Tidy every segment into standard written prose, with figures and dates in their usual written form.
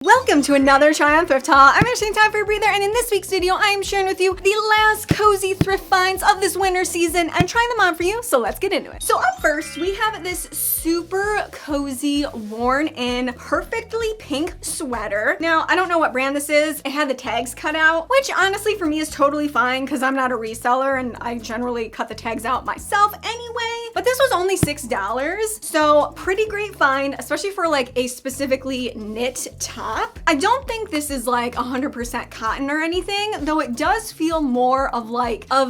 Welcome to another try on thrift haul. I'm actually time for a breather, and in this week's video I am sharing with you the last cozy thrift finds of this winter season and trying them on for you, so let's get into it. So up first we have this super cozy worn in perfectly pink sweater. Now I don't know what brand this is. It had the tags cut out, which honestly for me is totally fine because I'm not a reseller and I generally cut the tags out myself anyway. But this was only $6, so pretty great find, especially for like a specifically knit top. I don't think this is like 100% cotton or anything, though it does feel more of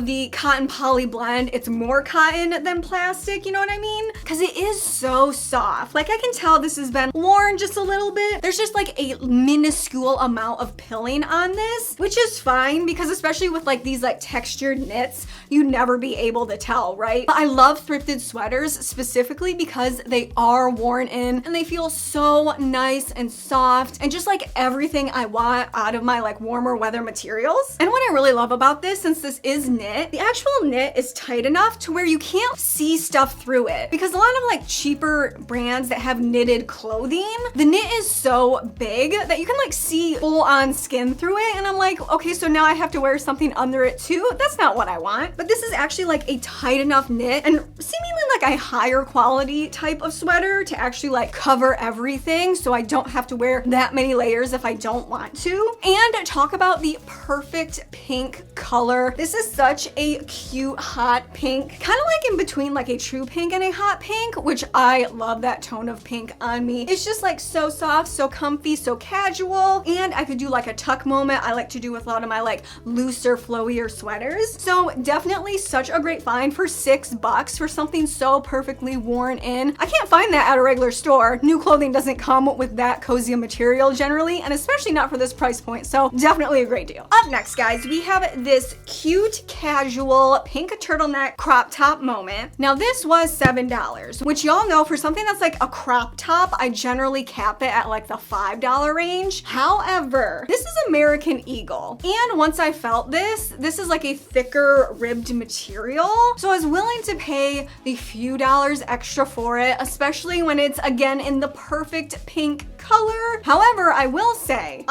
the cotton poly blend. It's more cotton than plastic, you know what I mean? Because it is so soft. Like I can tell this has been worn just a little bit. There's just like a minuscule amount of pilling on this, which is fine because especially with like these like textured knits, you'd never be able to tell, right? But I love thrifted sweaters specifically because they are worn in and they feel so nice and soft and just like everything I want out of my like warmer weather materials. And what I really love about this, since this is knit, the actual knit is tight enough to where you can't see stuff through it. Because a lot of like cheaper brands that have knitted clothing, the knit is so big that you can like see full on skin through it. And I'm like, okay, so now I have to wear something under it too? That's not what I want. But this is actually like a tight enough knit and seemingly like a higher quality type of sweater to actually like cover everything, so I don't have to wear that many layers if I don't want to. And talk about the perfect pink color. This is such a cute hot pink, kind of like in between like a true pink and a hot pink, which I love that tone of pink on me. It's just like so soft, so comfy, so casual, and I could do like a tuck moment. I like to do with a lot of my like looser, flowier sweaters. So definitely such a great find for $6 for something so perfectly worn in. I can't find that at a regular store. New clothing doesn't come with that cozy material generally, and especially not for this price point, so definitely a great deal. Up next, guys, we have this cute casual pink turtleneck crop top moment. Now this was $7, which y'all know for something that's like a crop top, I generally cap it at like the $5 range. However, this is American Eagle, and once I felt this is like a thicker ribbed material, so I was willing to pay the few dollars extra for it, especially when it's again in the perfect pink color. However, I will say,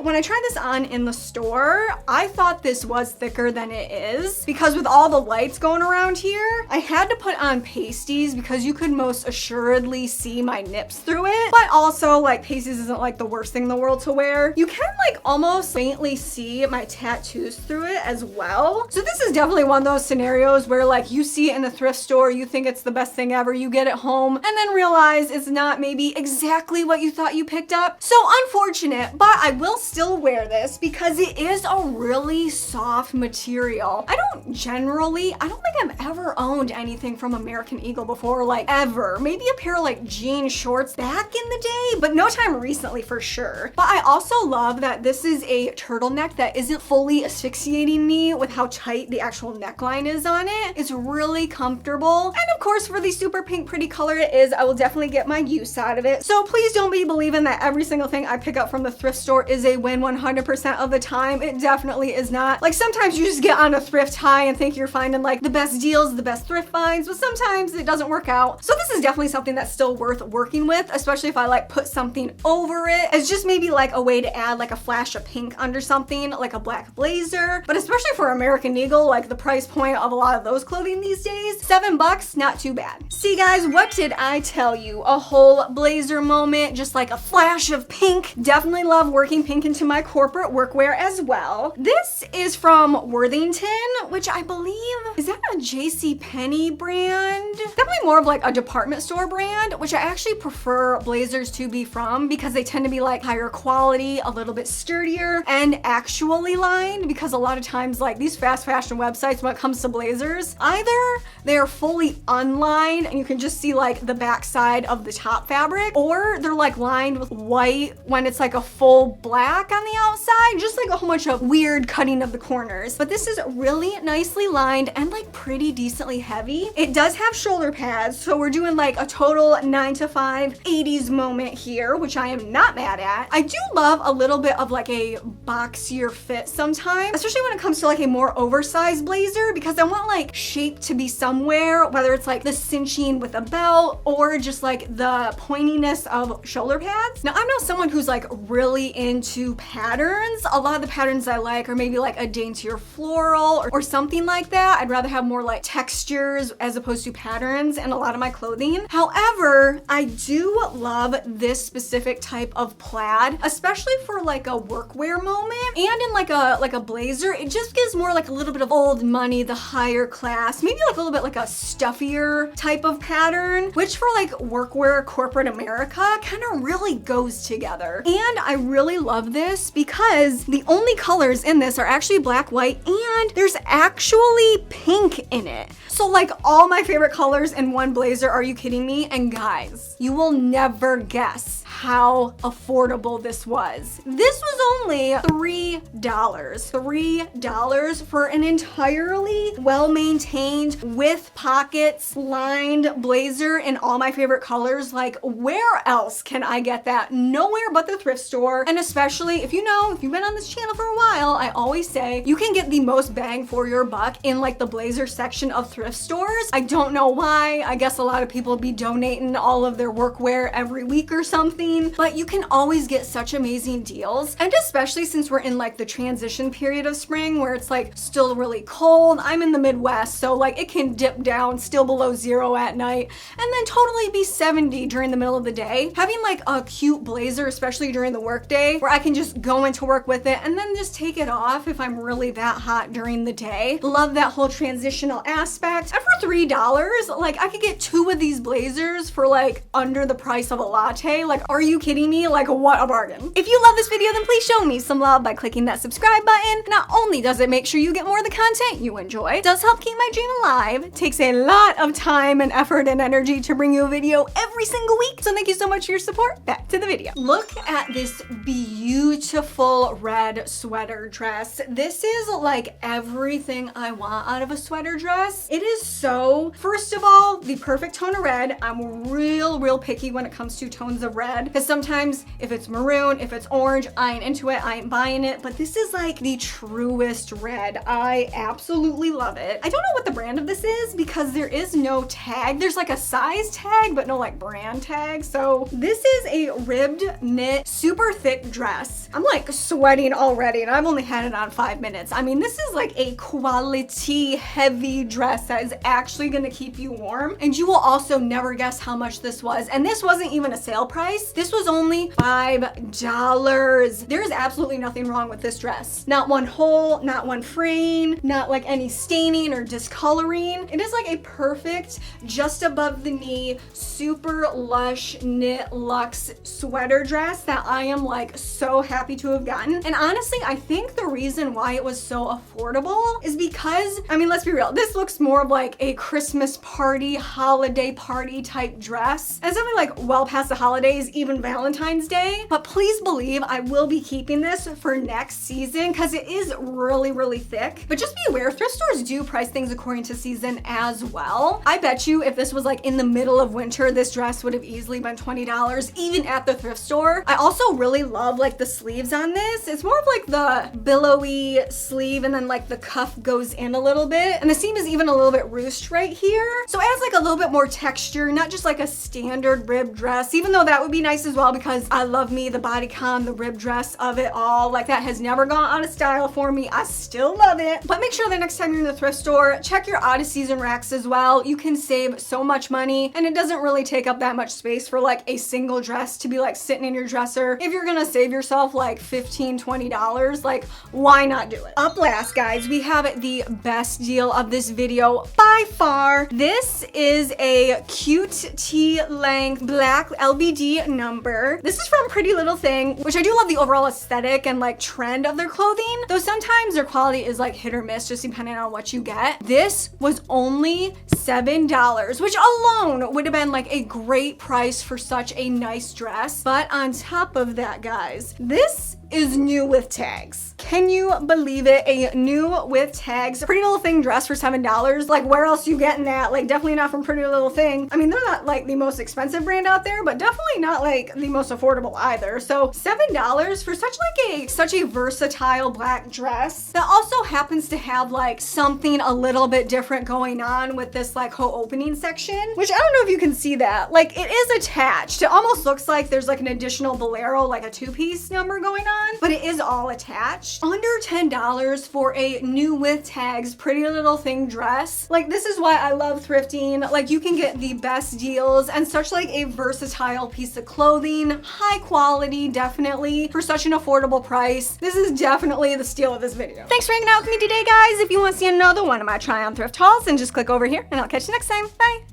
when I tried this on in the store, I thought this was thicker than it is because with all the lights going around here, I had to put on pasties because you could most assuredly see my nips through it. But also like pasties isn't like the worst thing in the world to wear. You can like almost faintly see my tattoos through it as well. So this is definitely one of those scenarios where like you see it in the thrift store, you think it's the best thing ever, you get it home and then realize it's not maybe exactly what you thought you picked up. So unfortunate, but I will still wear this because it is a really soft material. I don't think I've ever owned anything from American Eagle before, like ever. Maybe a pair of like jean shorts back in the day, but no time recently for sure. But I also love that this is a turtleneck that isn't fully asphyxiating me with how tight the actual neckline is on it. It's really comfortable. And of course, for the super pink pretty color it is, I will definitely get my use out of it. So please don't be believing that every single thing I pick up from the thrift store is a win 100% of the time. It definitely is not. Like sometimes you just get on a thrift high and think you're finding like the best deals, the best thrift finds, but sometimes it doesn't work out. So this is definitely something that's still worth working with, especially if I like put something over it. It's just maybe like a way to add like a flash of pink under something, like a black blazer. But especially for American Eagle, like the price point of a lot of those clothing these days, $7, not too bad. See guys, what did I tell you? A whole blazer moment, just like a flash of pink. Definitely love working pink into my corporate workwear as well. This is from Worthington, which I believe, is that a JCPenney brand? Definitely more of like a department store brand, which I actually prefer blazers to be from because they tend to be like higher quality, a little bit sturdier, and actually lined, because a lot of times like these fast fashion websites when it comes to blazers, either they're fully unlined and you can just see like the back side of the top fabric, or they're like lined with white when it's like a full black on the outside, just like a whole bunch of weird cutting of the corners. But this is really nicely lined and like pretty decently heavy. It does have shoulder pads, so we're doing like a total 9 to 5 80s moment here, which I am not mad at. I do love a little bit of like a boxier fit sometimes, especially when it comes to like a more oversized blazer, because I want like shape to be somewhere, whether it's like the cinching with a belt or just like the pointiness of shoulder pads. Now I'm not someone who's who's like really into patterns, a lot of the patterns I like are maybe like a daintier floral or something like that. I'd rather have more like textures as opposed to patterns in a lot of my clothing. However, I do love this specific type of plaid, especially for like a workwear moment and in like a blazer. It just gives more like a little bit of old money, the higher class, maybe like a little bit like a stuffier type of pattern, which for like workwear corporate America kind of really goes together. And I really love this because the only colors in this are actually black, white, and there's actually pink in it. So like all my favorite colors in one blazer, are you kidding me? And guys, you will never guess how affordable this was. This was only $3. $3 for an entirely well-maintained, with pockets, lined blazer in all my favorite colors. Like, where else can I get that? Nowhere but the thrift store. And especially if you've been on this channel for a while, I always say you can get the most bang for your buck in like the blazer section of thrift stores. I don't know why. I guess a lot of people be donating all of their workwear every week or something, but you can always get such amazing deals. And especially since we're in like the transition period of spring where it's like still really cold. I'm in the Midwest, so like it can dip down still below 0 at night and then totally be 70 during the middle of the day. Having like a cute blazer, especially during the workday, where I can just go into work with it and then just take it off if I'm really that hot during the day. Love that whole transitional aspect. And for $3, like I could get 2 of these blazers for like under the price of a latte. Like, are you kidding me? Like, what a bargain. If you love this video, then please show me some love by clicking that subscribe button. Not only does it make sure you get more of the content you enjoy, it does help keep my dream alive. It takes a lot of time and effort and energy to bring you a video every single week. So thank you so much for your support. Back to the video. Look at this beautiful red sweater dress. This is like everything I want out of a sweater dress. It is so, first of all, the perfect tone of red. I'm real picky when it comes to tones of red, because sometimes if it's maroon, if it's orange, I ain't into it, I ain't buying it, but this is like the truest red. I absolutely love it. I don't know what the brand of this is because there is no tag. There's like a size tag, but no like brand tag. So this is a ribbed knit, super thick dress. I'm like sweating already and I've only had it on 5 minutes. I mean, this is like a quality heavy dress that is actually gonna keep you warm. And you will also never guess how much this was. And this wasn't even a sale price. This was only $5. There's absolutely nothing wrong with this dress. Not one hole, not one fraying, not like any staining or discoloring. It is like a perfect, just above the knee, super lush knit luxe sweater dress that I am like so happy to have gotten. And honestly, I think the reason why it was so affordable is because, I mean, let's be real, this looks more of like a Christmas party, holiday party type dress. And something like well past the holidays, even Valentine's Day. But please believe I will be keeping this for next season because it is really thick. But just be aware, thrift stores do price things according to season as well. I bet you if this was like in the middle of winter, this dress would have easily been $20 even at the thrift store. I also really love like the sleeves on this. It's more of like the billowy sleeve and then like the cuff goes in a little bit. And the seam is even a little bit ruched right here. So it adds like a little bit more texture, not just like a standard rib dress, even though that would be nice as well because I love me the bodycon, the rib dress of it all. Like that has never gone out of style for me. I still love it. But make sure the next time you're in the thrift store, check your out of season racks as well. You can save so much money and it doesn't really take up that much space for like a single dress to be like sitting in your dresser. If you're gonna save yourself like $15, $20, like why not do it? Up last, guys, we have the best deal of this video by far. This is a cute tee length black LBD number. This is from Pretty Little Thing, which I do love the overall aesthetic and like trend of their clothing, though sometimes their quality is like hit or miss just depending on what you get. This was only $7, which alone would have been like a great price for such a nice dress. But on top of that, guys, this is new with tags. Can you believe it? A new with tags Pretty Little Thing dress for $7. Like, where else you getting that? Like, definitely not from Pretty Little Thing. I mean, they're not like the most expensive brand out there, but definitely not like the most affordable either. So $7 for such a versatile black dress that also happens to have like something a little bit different going on with this like whole opening section, which I don't know if you can see that. Like, it is attached. It almost looks like there's like an additional bolero, like a two-piece number going on, but it is all attached. Under $10 for a new with tags Pretty Little Thing dress. Like, this is why I love thrifting. Like, you can get the best deals and such like a versatile piece of clothing, high quality, definitely, for such an affordable price. This is definitely the steal of this video. Thanks for hanging out with me today, guys. If you want to see another one of my try on thrift hauls, then just click over here and I'll catch you next time. Bye.